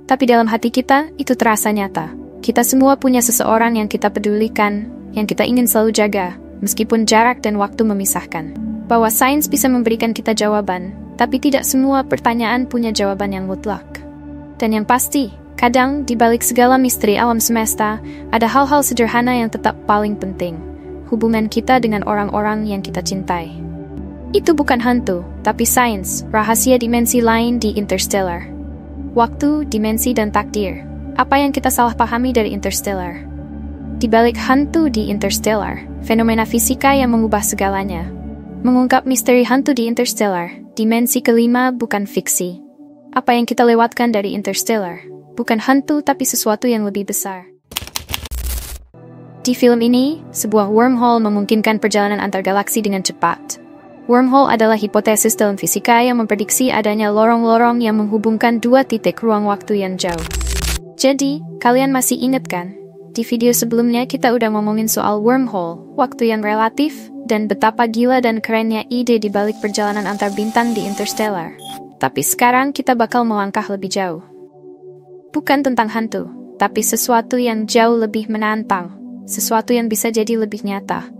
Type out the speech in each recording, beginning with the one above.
Tapi dalam hati kita, itu terasa nyata. Kita semua punya seseorang yang kita pedulikan, yang kita ingin selalu jaga, meskipun jarak dan waktu memisahkan. Bahwa sains bisa memberikan kita jawaban, tapi tidak semua pertanyaan punya jawaban yang mutlak. Dan yang pasti, kadang di balik segala misteri alam semesta, ada hal-hal sederhana yang tetap paling penting. Hubungan kita dengan orang-orang yang kita cintai. Itu bukan hantu, tapi sains, rahasia dimensi lain di Interstellar. Waktu, dimensi, dan takdir. Apa yang kita salah pahami dari Interstellar? Di balik hantu di Interstellar, fenomena fisika yang mengubah segalanya. Mengungkap misteri hantu di Interstellar, dimensi kelima bukan fiksi. Apa yang kita lewatkan dari Interstellar, bukan hantu tapi sesuatu yang lebih besar. Di film ini, sebuah wormhole memungkinkan perjalanan antar galaksi dengan cepat. Wormhole adalah hipotesis dalam fisika yang memprediksi adanya lorong-lorong yang menghubungkan dua titik ruang waktu yang jauh. Jadi, kalian masih ingat kan? Di video sebelumnya kita udah ngomongin soal wormhole, waktu yang relatif, dan betapa gila dan kerennya ide di balik perjalanan antar bintang di Interstellar. Tapi sekarang kita bakal melangkah lebih jauh. Bukan tentang hantu, tapi sesuatu yang jauh lebih menantang, sesuatu yang bisa jadi lebih nyata.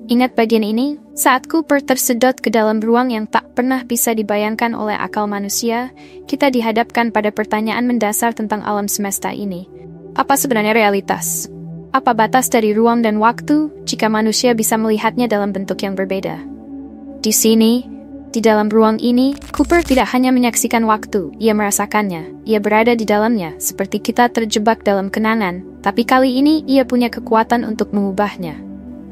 Ingat bagian ini? Saat Cooper tersedot ke dalam ruang yang tak pernah bisa dibayangkan oleh akal manusia, kita dihadapkan pada pertanyaan mendasar tentang alam semesta ini. Apa sebenarnya realitas? Apa batas dari ruang dan waktu jika manusia bisa melihatnya dalam bentuk yang berbeda? Di sini, di dalam ruang ini, Cooper tidak hanya menyaksikan waktu, ia merasakannya. Ia berada di dalamnya, seperti kita terjebak dalam kenangan, tapi kali ini ia punya kekuatan untuk mengubahnya.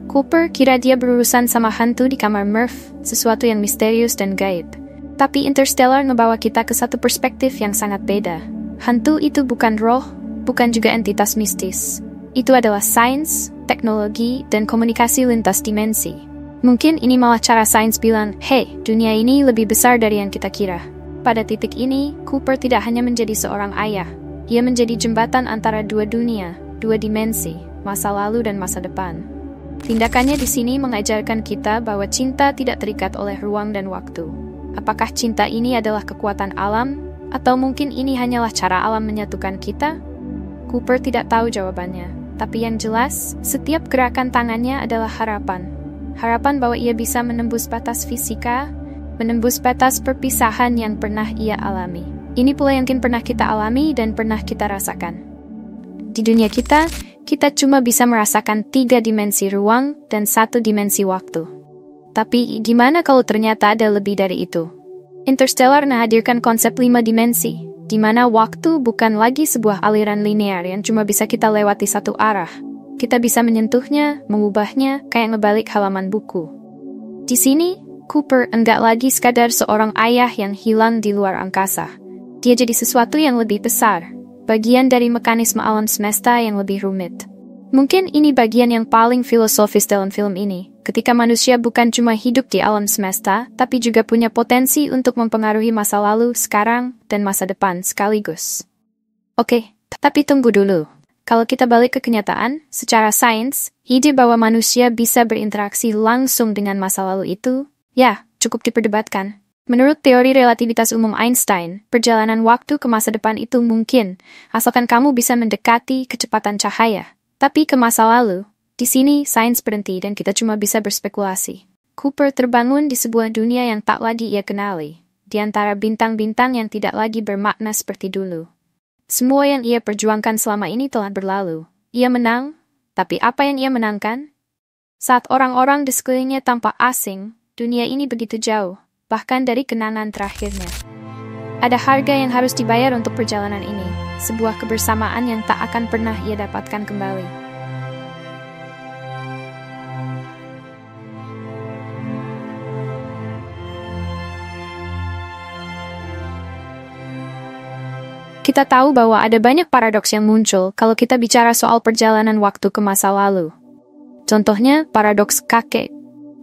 Cooper kira dia berurusan sama hantu di kamar Murph, sesuatu yang misterius dan gaib. Tapi Interstellar membawa kita ke satu perspektif yang sangat beda. Hantu itu bukan roh, bukan juga entitas mistis. Itu adalah sains, teknologi, dan komunikasi lintas dimensi. Mungkin ini malah cara sains bilang, hey, dunia ini lebih besar dari yang kita kira. Pada titik ini, Cooper tidak hanya menjadi seorang ayah. Ia menjadi jembatan antara dua dunia, dua dimensi, masa lalu dan masa depan. Tindakannya di sini mengajarkan kita bahwa cinta tidak terikat oleh ruang dan waktu. Apakah cinta ini adalah kekuatan alam, atau mungkin ini hanyalah cara alam menyatukan kita? Cooper tidak tahu jawabannya, tapi yang jelas, setiap gerakan tangannya adalah harapan. Harapan bahwa ia bisa menembus batas fisika, menembus batas perpisahan yang pernah ia alami. Ini pula yang pernah kita alami dan pernah kita rasakan. Di dunia kita cuma bisa merasakan 3 dimensi ruang dan 1 dimensi waktu. Tapi gimana kalau ternyata ada lebih dari itu? Interstellar menghadirkan konsep 5 dimensi, di mana waktu bukan lagi sebuah aliran linear yang cuma bisa kita lewati satu arah. Kita bisa menyentuhnya, mengubahnya, kayak ngebalik halaman buku. Di sini, Cooper enggak lagi sekadar seorang ayah yang hilang di luar angkasa. Dia jadi sesuatu yang lebih besar, bagian dari mekanisme alam semesta yang lebih rumit. Mungkin ini bagian yang paling filosofis dalam film ini, ketika manusia bukan cuma hidup di alam semesta, tapi juga punya potensi untuk mempengaruhi masa lalu, sekarang, dan masa depan sekaligus. Oke, tapi tunggu dulu. Kalau kita balik ke kenyataan, secara sains, ide bahwa manusia bisa berinteraksi langsung dengan masa lalu itu, ya, cukup diperdebatkan. Menurut teori relativitas umum Einstein, perjalanan waktu ke masa depan itu mungkin, asalkan kamu bisa mendekati kecepatan cahaya. Tapi ke masa lalu, di sini sains berhenti dan kita cuma bisa berspekulasi. Cooper terbangun di sebuah dunia yang tak lagi ia kenali, di antara bintang-bintang yang tidak lagi bermakna seperti dulu. Semua yang ia perjuangkan selama ini telah berlalu. Ia menang, tapi apa yang ia menangkan? Saat orang-orang di sekelilingnya tampak asing, dunia ini begitu jauh, bahkan dari kenangan terakhirnya. Ada harga yang harus dibayar untuk perjalanan ini, sebuah kebersamaan yang tak akan pernah ia dapatkan kembali. Kita tahu bahwa ada banyak paradoks yang muncul kalau kita bicara soal perjalanan waktu ke masa lalu. Contohnya, paradoks kakek.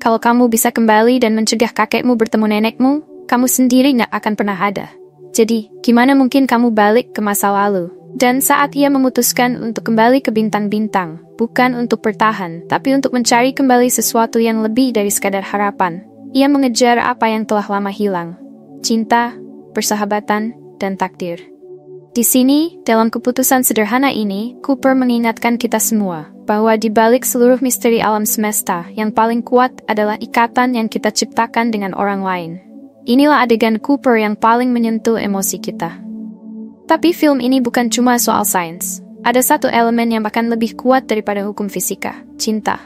Kalau kamu bisa kembali dan mencegah kakekmu bertemu nenekmu, kamu sendiri nggak akan pernah ada. Jadi, gimana mungkin kamu balik ke masa lalu? Dan saat ia memutuskan untuk kembali ke bintang-bintang, bukan untuk bertahan, tapi untuk mencari kembali sesuatu yang lebih dari sekadar harapan, ia mengejar apa yang telah lama hilang. Cinta, persahabatan, dan takdir. Di sini, dalam keputusan sederhana ini, Cooper mengingatkan kita semua bahwa di balik seluruh misteri alam semesta, yang paling kuat adalah ikatan yang kita ciptakan dengan orang lain. Inilah adegan Cooper yang paling menyentuh emosi kita. Tapi film ini bukan cuma soal sains. Ada satu elemen yang bahkan lebih kuat daripada hukum fisika, cinta.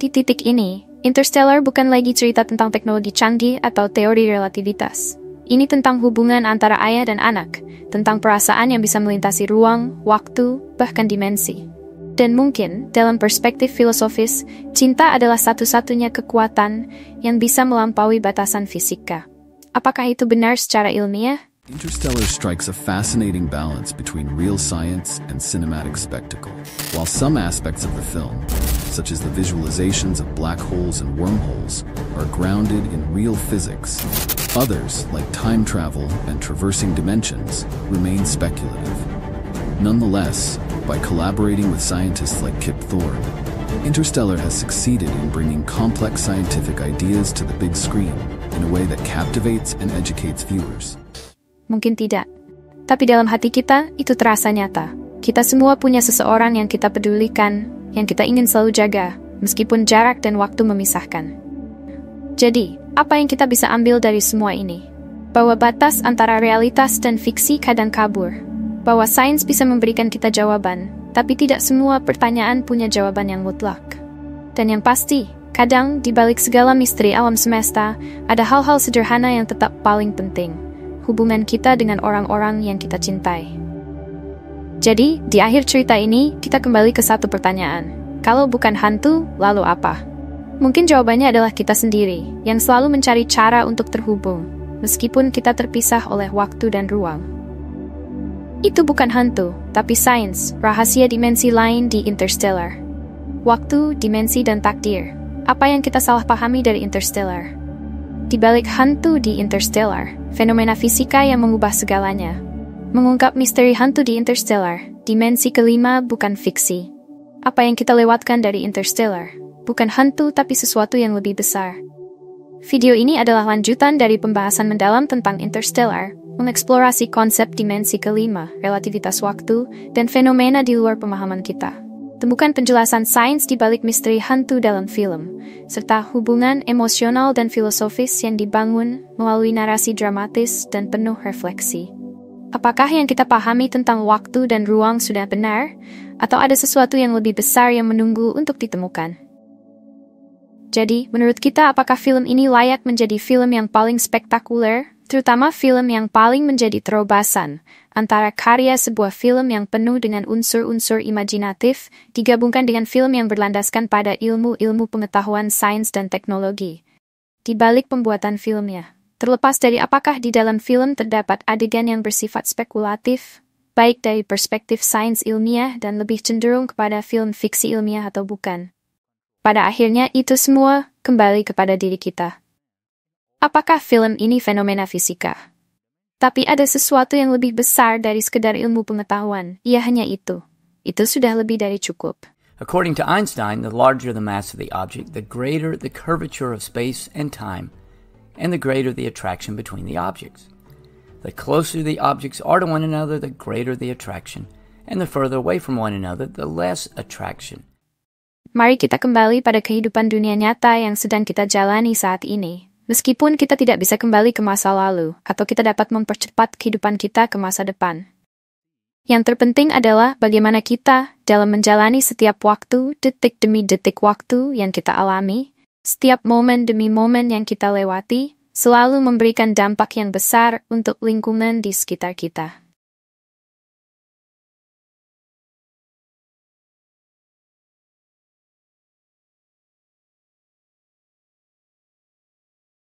Di titik ini, Interstellar bukan lagi cerita tentang teknologi canggih atau teori relativitas. Ini tentang hubungan antara ayah dan anak, tentang perasaan yang bisa melintasi ruang, waktu, bahkan dimensi. Dan mungkin, dalam perspektif filosofis, cinta adalah satu-satunya kekuatan yang bisa melampaui batasan fisika. Apakah itu benar secara ilmiah? Interstellar strikes a fascinating balance between real science and cinematic spectacle. While some aspects of the film, such as the visualizations of black holes and wormholes, are grounded in real physics, others, like time travel and traversing dimensions, remain speculative. Nonetheless, by collaborating with scientists like Kip Thorne, Interstellar has succeeded in bringing complex scientific ideas to the big screen in a way that captivates and educates viewers. Mungkin tidak. Tapi dalam hati kita, itu terasa nyata. Kita semua punya seseorang yang kita pedulikan, yang kita ingin selalu jaga, meskipun jarak dan waktu memisahkan. Jadi, apa yang kita bisa ambil dari semua ini? Bahwa batas antara realitas dan fiksi kadang kabur. Bahwa sains bisa memberikan kita jawaban, tapi tidak semua pertanyaan punya jawaban yang mutlak. Dan yang pasti, kadang di balik segala misteri alam semesta, ada hal-hal sederhana yang tetap paling penting. Hubungan kita dengan orang-orang yang kita cintai. Jadi, di akhir cerita ini, kita kembali ke satu pertanyaan. Kalau bukan hantu, lalu apa? Mungkin jawabannya adalah kita sendiri, yang selalu mencari cara untuk terhubung, meskipun kita terpisah oleh waktu dan ruang. Itu bukan hantu, tapi sains, rahasia dimensi lain di Interstellar. Waktu, dimensi, dan takdir. Apa yang kita salah pahami dari Interstellar? Di balik hantu di Interstellar, fenomena fisika yang mengubah segalanya. Mengungkap misteri hantu di Interstellar, dimensi kelima bukan fiksi. Apa yang kita lewatkan dari Interstellar, bukan hantu tapi sesuatu yang lebih besar. Video ini adalah lanjutan dari pembahasan mendalam tentang Interstellar, mengeksplorasi konsep dimensi kelima, relativitas waktu, dan fenomena di luar pemahaman kita. Temukan penjelasan sains di balik misteri hantu dalam film, serta hubungan emosional dan filosofis yang dibangun melalui narasi dramatis dan penuh refleksi. Apakah yang kita pahami tentang waktu dan ruang sudah benar, atau ada sesuatu yang lebih besar yang menunggu untuk ditemukan? Jadi, menurut kita apakah film ini layak menjadi film yang paling spektakuler, terutama film yang paling menjadi terobosan antara karya sebuah film yang penuh dengan unsur-unsur imajinatif digabungkan dengan film yang berlandaskan pada ilmu-ilmu pengetahuan sains dan teknologi. Di balik pembuatan filmnya, terlepas dari apakah di dalam film terdapat adegan yang bersifat spekulatif, baik dari perspektif sains ilmiah dan lebih cenderung kepada film fiksi ilmiah atau bukan. Pada akhirnya itu semua kembali kepada diri kita. Apakah film ini fenomena fisika? Tapi ada sesuatu yang lebih besar dari sekedar ilmu pengetahuan. Ia hanya itu. Itu sudah lebih dari cukup. According to Einstein, the larger the mass of the object, the greater the curvature of space and time, and the greater the attraction between the objects. The closer the objects are to one another, the greater the attraction, and the further away from one another, the less attraction. Mari kita kembali pada kehidupan dunia nyata yang sedang kita jalani saat ini. Meskipun kita tidak bisa kembali ke masa lalu, atau kita dapat mempercepat kehidupan kita ke masa depan. Yang terpenting adalah bagaimana kita, dalam menjalani setiap waktu, detik demi detik waktu yang kita alami, setiap momen demi momen yang kita lewati, selalu memberikan dampak yang besar untuk lingkungan di sekitar kita.